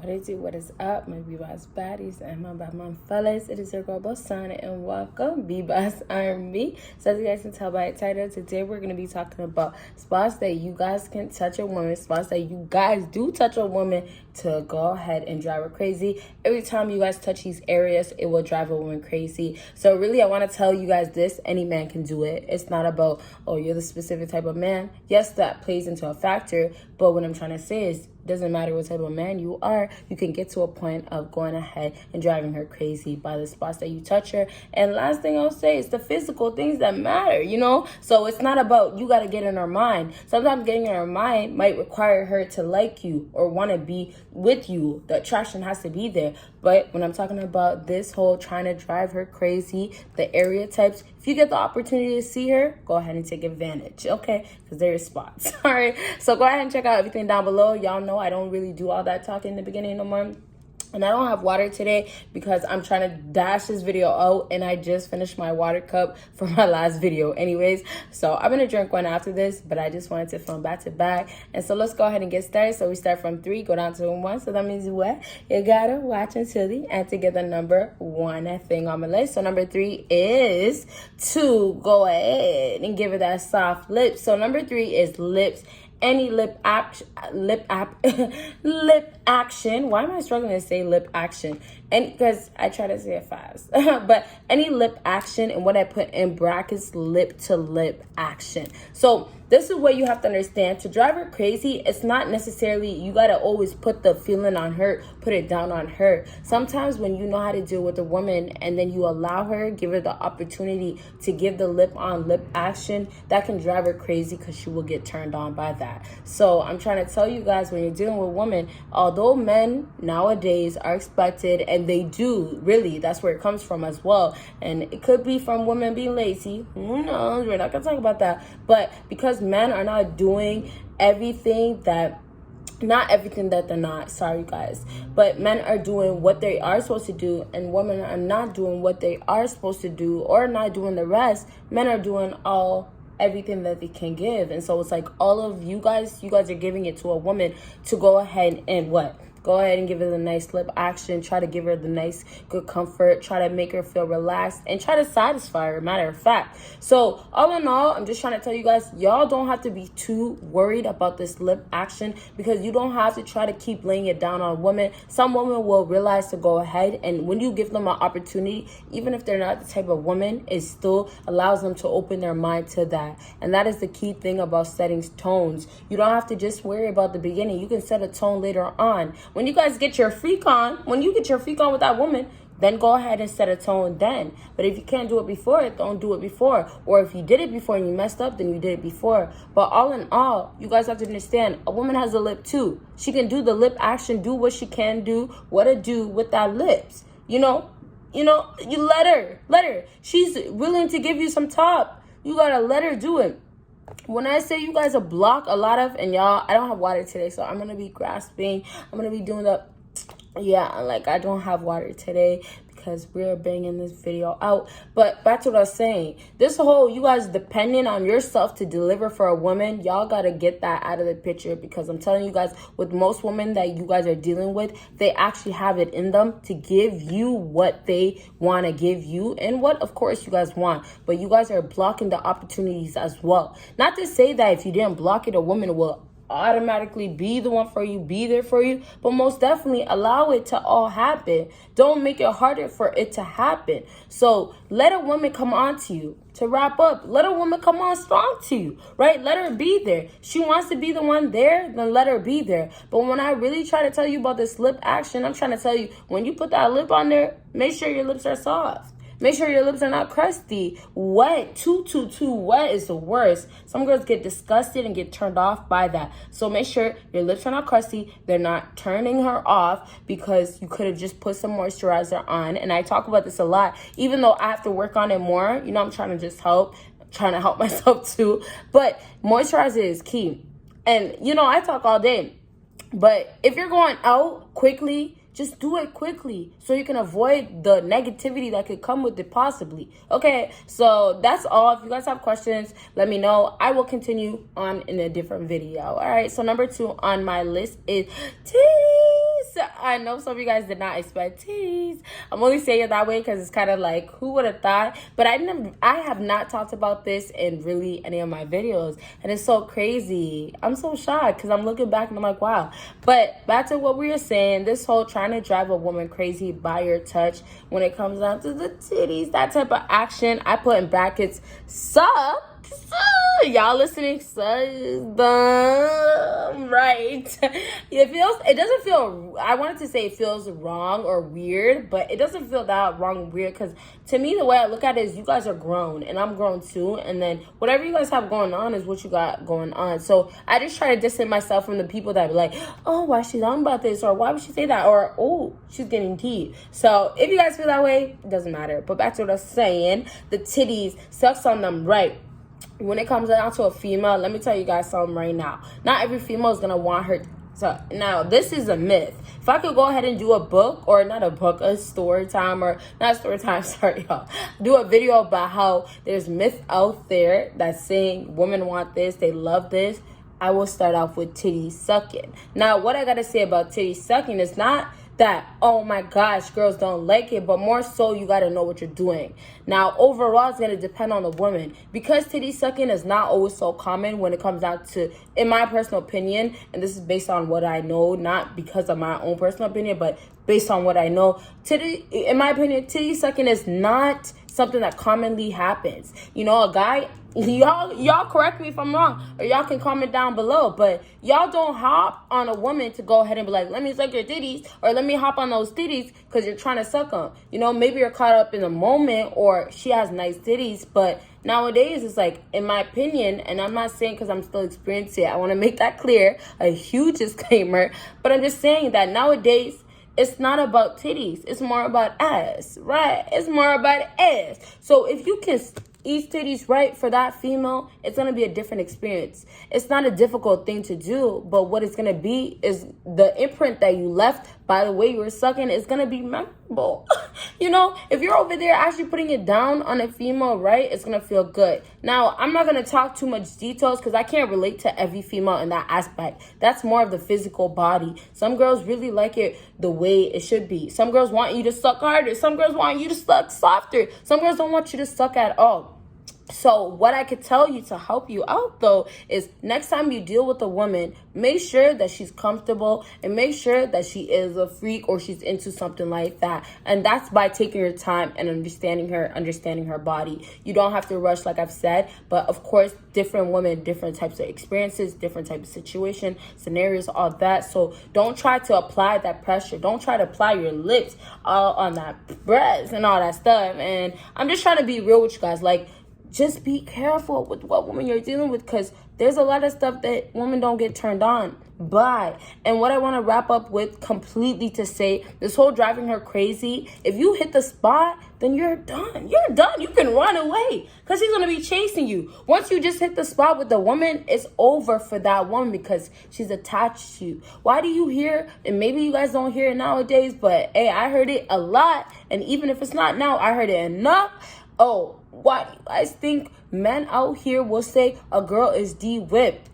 What it do? What is up, my BBossBaddies and my bad mom fellas? It is your girl Bosana and welcome, BBossArmy. So as you guys can tell by the title, today we're going to be talking about spots that you guys can touch a woman, spots that you guys do touch a woman to go ahead and drive her crazy. Every time you guys touch these areas, it will drive a woman crazy. So really, I want to tell you guys this: any man can do it. It's not about, oh, you're the specific type of man. Yes, that plays into a factor, but what I'm trying to say is, doesn't matter what type of man you are, you can get to a point of going ahead and driving her crazy by the spots that you touch her. And last thing I'll say is the physical things that matter, you know? So it's not about you got to get in her mind. Sometimes getting in her mind might require her to like you or want to be with you. The attraction has to be there. But when I'm talking about this whole trying to drive her crazy, the area types, if you get the opportunity to see her, go ahead and take advantage, okay? Because there are spots, all right? So go ahead and check out everything down below. Y'all know I don't really do all that talking in the beginning no more. And I don't have water today because I'm trying to dash this video out, and I just finished my water cup for my last video anyways. So I'm going to drink one after this, but I just wanted to film back to back. And so let's go ahead and get started. So we start from 3, go down to 1. So that means what? You got to watch until the end to get the number 1 thing on my list. So number 3 is to go ahead and give it that soft lip. So number 3 is lips. Any lip action. Why am I struggling to say lip action? And because I try to say it fast. But any lip action, and what I put in brackets, lip to lip action. So this is what you have to understand. To drive her crazy, it's not necessarily you got to always put the feeling on her, put it down on her. Sometimes when you know how to deal with a woman and then you allow her, give her the opportunity to give the lip on lip action, that can drive her crazy because she will get turned on by that. So I'm trying to tell you guys, when you're dealing with women, although men nowadays are expected, and they do, really, that's where it comes from as well. And it could be from women being lazy. Who knows? We're not going to talk about that. But because men are not doing everything that, not everything that they're not, sorry guys, but men are doing what they are supposed to do, and women are not doing what they are supposed to do, or not doing the rest. Men are doing everything that they can give. And so it's like all of you guys are giving it to a woman to go ahead and what? Go ahead and give her the nice lip action. Try to give her the nice, good comfort. Try to make her feel relaxed and try to satisfy her, matter of fact. So all in all, I'm just trying to tell you guys, y'all don't have to be too worried about this lip action, because you don't have to try to keep laying it down on women. Some women will realize to go ahead, and when you give them an opportunity, even if they're not the type of woman, it still allows them to open their mind to that. And that is the key thing about setting tones. You don't have to just worry about the beginning. You can set a tone later on. When you guys get your freak on, with that woman, then go ahead and set a tone then. But if you can't do it before, don't do it before. Or if you did it before and you messed up, then you did it before. But all in all, you guys have to understand, a woman has a lip too. She can do the lip action, do what she can do, what to do with that lips. You let her. She's willing to give you some top. You gotta let her do it. When I say you guys block a lot of, and y'all, I don't have water today, so I'm gonna be grasping. I'm gonna be doing I don't have water today because we're banging this video out. But back to what I was saying, this whole you guys depending on yourself to deliver for a woman, y'all gotta get that out of the picture, because I'm telling you guys, with most women that you guys are dealing with, they actually have it in them to give you what they want to give you, and what of course you guys want. But you guys are blocking the opportunities as well. Not to say that if you didn't block it, a woman will automatically be the one for you, be there for you, but most definitely allow it to all happen. Don't make it harder for it to happen. So let a woman come on to you. To wrap up, let a woman come on strong to you, right? Let her be there. She wants to be the one there, then let her be there. But when I really try to tell you about this lip action, I'm trying to tell you, when you put that lip on there, make sure your lips are soft. Make sure your lips are not crusty. Wet, too wet is the worst. Some girls get disgusted and get turned off by that. So make sure your lips are not crusty. They're not turning her off, because you could have just put some moisturizer on. And I talk about this a lot, even though I have to work on it more. I'm trying to trying to help myself too. But moisturizer is key. And, I talk all day. But if you're going out quickly, just do it quickly so you can avoid the negativity that could come with it possibly. Okay, so that's all. If you guys have questions, let me know. I will continue on in a different video. All right, so number 2 on my list is tease. I know some of you guys did not expect titties. I'm only saying it that way because it's kind of like, who would have thought? But I have not talked about this in really any of my videos, and it's so crazy. I'm so shocked because I'm looking back and I'm like, wow. But back to what we were saying, this whole trying to drive a woman crazy by your touch when it comes down to the titties, that type of action, I put in brackets, suck. Y'all listening? Right. It doesn't feel, I wanted to say it feels wrong or weird, but it doesn't feel that wrong and weird, because to me, the way I look at it is you guys are grown and I'm grown too, and then whatever you guys have going on is what you got going on. So I just try to distance myself from the people that be like, oh, why is she talking about this, or why would she say that, or oh, she's getting tea. So if you guys feel that way, it doesn't matter. But back to what I was saying, the titties, sucks on them, right? When it comes down to a female, let me tell you guys something right now. Not every female is going to want her. So now, this is a myth. If I could go ahead and do a book, or not a book, a story time, or not story time, sorry, y'all. Do a video about how there's myth out there that's saying women want this, they love this. I will start off with titty sucking. Now, what I got to say about titty sucking is not that, oh my gosh, girls don't like it, but more so you got to know what you're doing. Now, overall, it's going to depend on the woman, because titty sucking is not always so common when it comes down to, in my personal opinion, and this is based on what I know, not because of my own personal opinion, but based on what I know, in my opinion, titty sucking is not something that commonly happens. You know, a guy, y'all correct me if I'm wrong, or y'all can comment down below, but y'all don't hop on a woman to go ahead and be like, let me suck your titties, or let me hop on those titties because you're trying to suck them. You know, maybe you're caught up in the moment, or she has nice titties, but nowadays it's like, in my opinion, and I'm not saying because I'm still experiencing it, I want to make that clear, a huge disclaimer, but I'm just saying that nowadays it's not about titties, it's more about ass, right? It's more about ass. So if you can eat titties right for that female, it's going to be a different experience. It's not a difficult thing to do, but what it's going to be is the imprint that you left by the way you were sucking is going to be memorable. You know, if you're over there actually putting it down on a female, right, it's going to feel good. Now, I'm not going to talk too much details because I can't relate to every female in that aspect. That's more of the physical body. Some girls really like it the way it should be. Some girls want you to suck harder. Some girls want you to suck softer. Some girls don't want you to suck at all. So what I could tell you to help you out, though, is next time you deal with a woman, make sure that she's comfortable and make sure that she is a freak or she's into something like that. And that's by taking your time and understanding her body. You don't have to rush, like I've said, but of course, different women, different types of experiences, different types of situation, scenarios, all that. So don't try to apply that pressure. Don't try to apply your lips all on that breast and all that stuff. And I'm just trying to be real with you guys. Like, just be careful with what woman you're dealing with, because there's a lot of stuff that women don't get turned on by. And what I want to wrap up with completely to say, this whole driving her crazy, if you hit the spot, then you're done. You're done. You can run away because she's going to be chasing you. Once you just hit the spot with the woman, it's over for that woman because she's attached to you. Why do you hear, and maybe you guys don't hear it nowadays, but hey, I heard it a lot. And even if it's not now, I heard it enough. Oh, why do you guys think men out here will say a girl is de-whipped?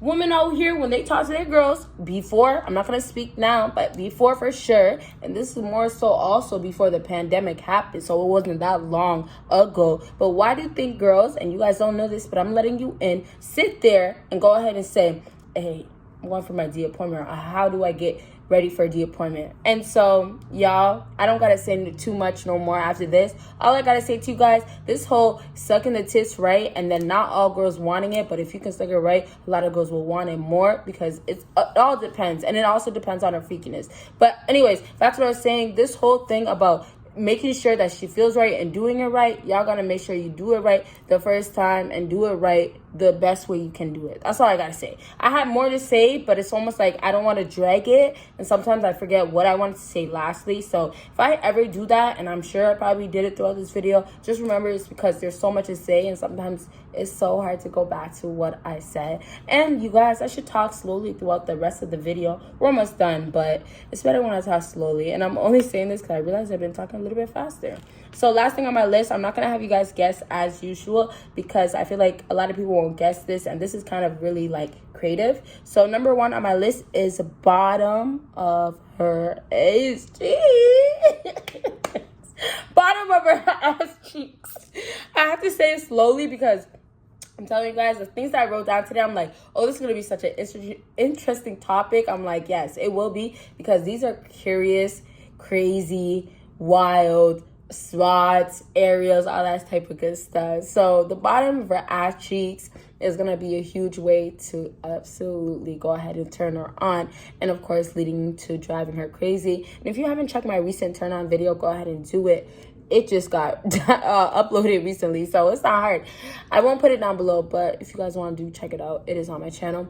Women out here, when they talk to their girls, before, I'm not going to speak now, but before for sure, and this is more so also before the pandemic happened, so it wasn't that long ago. But why do you think girls, and you guys don't know this, but I'm letting you in, sit there and go ahead and say, hey, I'm going for my D appointment. How do I get ready for the appointment? And so, y'all, I don't gotta say too much no more after this. All I gotta say to you guys, this whole sucking the tits right, and then not all girls wanting it, but if you can suck it right, a lot of girls will want it more, because it all depends, and it also depends on her freakiness. But anyways, back to what I was saying, this whole thing about making sure that she feels right and doing it right, y'all gotta make sure you do it right the first time and do it right the best way you can do it. That's all I gotta say. I have more to say, but it's almost like I don't want to drag it, and sometimes I forget what I wanted to say lastly. So if I ever do that, and I'm sure I probably did it throughout this video, just remember it's because there's so much to say, and sometimes it's so hard to go back to what I said. And you guys, I should talk slowly throughout the rest of the video. We're almost done, but it's better when I talk slowly, and I'm only saying this because I realize I've been talking a little bit faster. So last thing on my list, I'm not going to have you guys guess as usual because I feel like a lot of people won't guess this, and this is kind of really like creative. So number 1 on my list is bottom of her ass cheeks. Bottom of her ass cheeks. I have to say it slowly because I'm telling you guys, the things that I wrote down today, I'm like, oh, this is going to be such an interesting topic. I'm like, yes, it will be, because these are curious, crazy, wild spots, areas, all that type of good stuff. So the bottom of her ass cheeks is going to be a huge way to absolutely go ahead and turn her on, and of course leading to driving her crazy. And if you haven't checked my recent turn on video, go ahead and do it. It just got uploaded recently, so it's not hard. I won't put it down below, but if you guys want to do, check it out. It is on my channel.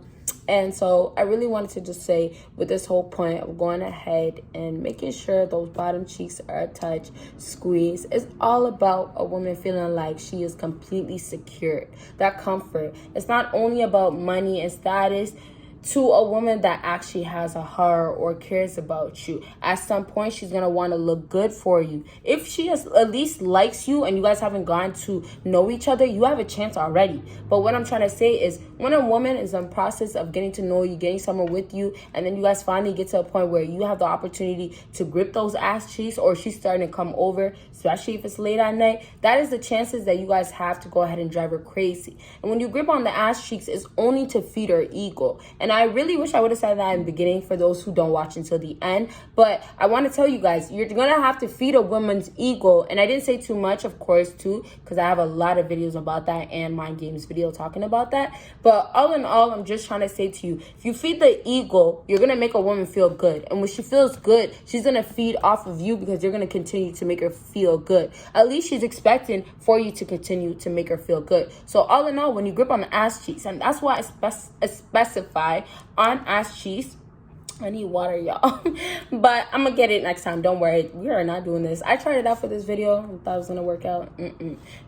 And so I really wanted to just say, with this whole point of going ahead and making sure those bottom cheeks are touched, squeezed, it's all about a woman feeling like she is completely secure. That comfort. It's not only about money and status. To a woman that actually has a heart or cares about you, at some point she's gonna want to look good for you. If she has, at least likes you, and you guys haven't gotten to know each other, you have a chance already. But what I'm trying to say is, when a woman is in the process of getting to know you, getting someone with you, and then you guys finally get to a point where you have the opportunity to grip those ass cheeks, or she's starting to come over, especially if it's late at night, that is the chances that you guys have to go ahead and drive her crazy. And when you grip on the ass cheeks, it's only to feed her ego. And I really wish I would have said that in the beginning for those who don't watch until the end. But I want to tell you guys, you're going to have to feed a woman's ego. And I didn't say too much, of course, too, because I have a lot of videos about that and Mind Games video talking about that. But all in all, I'm just trying to say to you, if you feed the ego, you're going to make a woman feel good. And when she feels good, she's going to feed off of you because you're going to continue to make her feel good. At least she's expecting for you to continue to make her feel good. So all in all, when you grip on the ass cheeks, and that's why I specify on ass cheeks. I need water, y'all. But I'm gonna get it next time. Don't worry. We are not doing this. I tried it out for this video. I thought it was gonna work out.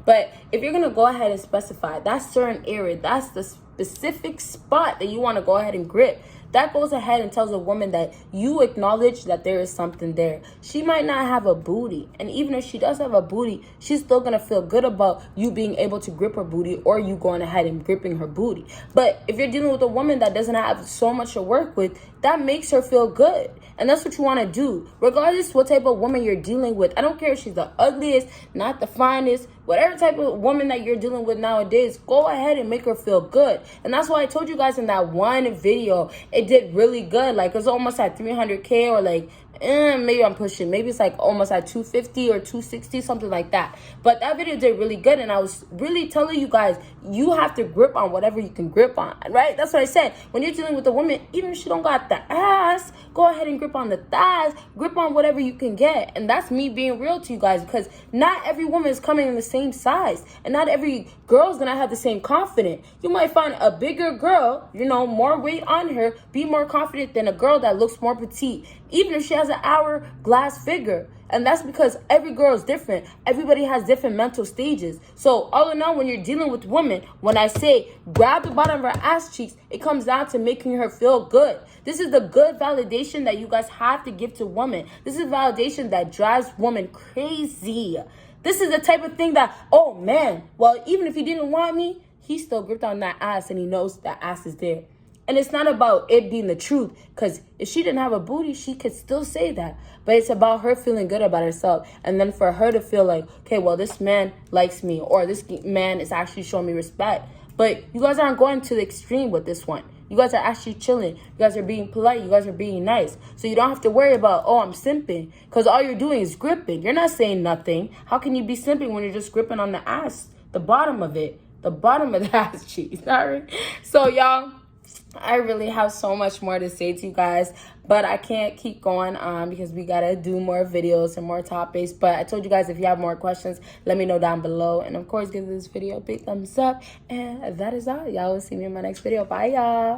But if you're gonna go ahead and specify that certain area, that's the specific spot that you want to go ahead and grip, that goes ahead and tells a woman that you acknowledge that there is something there. She might not have a booty, and even if she does have a booty, she's still gonna feel good about you being able to grip her booty, or you going ahead and gripping her booty. But if you're dealing with a woman that doesn't have so much to work with, that makes her feel good. And that's what you want to do, regardless what type of woman you're dealing with. I don't care if she's the ugliest, not the finest, whatever type of woman that you're dealing with nowadays, go ahead and make her feel good. And that's why I told you guys in that one video, it did really good. Like, it's almost at 300K, or like, maybe I'm pushing. Maybe it's like almost at 250 or 260, something like that. But that video did really good, and I was really telling you guys, you have to grip on whatever you can grip on, right? That's what I said. When you're dealing with a woman, even if she don't got the ass, go ahead and grip on the thighs, grip on whatever you can get. And that's me being real to you guys, because not every woman is coming in the same size, and not every girl's gonna have the same confidence. You might find a bigger girl, you know, more weight on her, be more confident than a girl that looks more petite, even if she has an hourglass figure. And that's because every girl is different. Everybody has different mental stages. So all in all, when you're dealing with women, when I say grab the bottom of her ass cheeks, it comes down to making her feel good. This is the good validation that you guys have to give to women. This is validation that drives women crazy. This is the type of thing that, oh man, well, even if he didn't want me, he still gripped on that ass, and he knows that ass is there. And it's not about it being the truth, because if she didn't have a booty, she could still say that. But it's about her feeling good about herself. And then for her to feel like, okay, well, this man likes me, or this man is actually showing me respect. But you guys aren't going to the extreme with this one. You guys are actually chilling. You guys are being polite. You guys are being nice. So you don't have to worry about, oh, I'm simping. Because all you're doing is gripping. You're not saying nothing. How can you be simping when you're just gripping on the ass, the bottom of it, the bottom of the ass cheeks? All right. So, y'all, I really have so much more to say to you guys, but I can't keep going on because we gotta do more videos and more topics. But I told you guys, if you have more questions, let me know down below. And of course, give this video a big thumbs up. And that is all. Y'all will see me in my next video. Bye, y'all.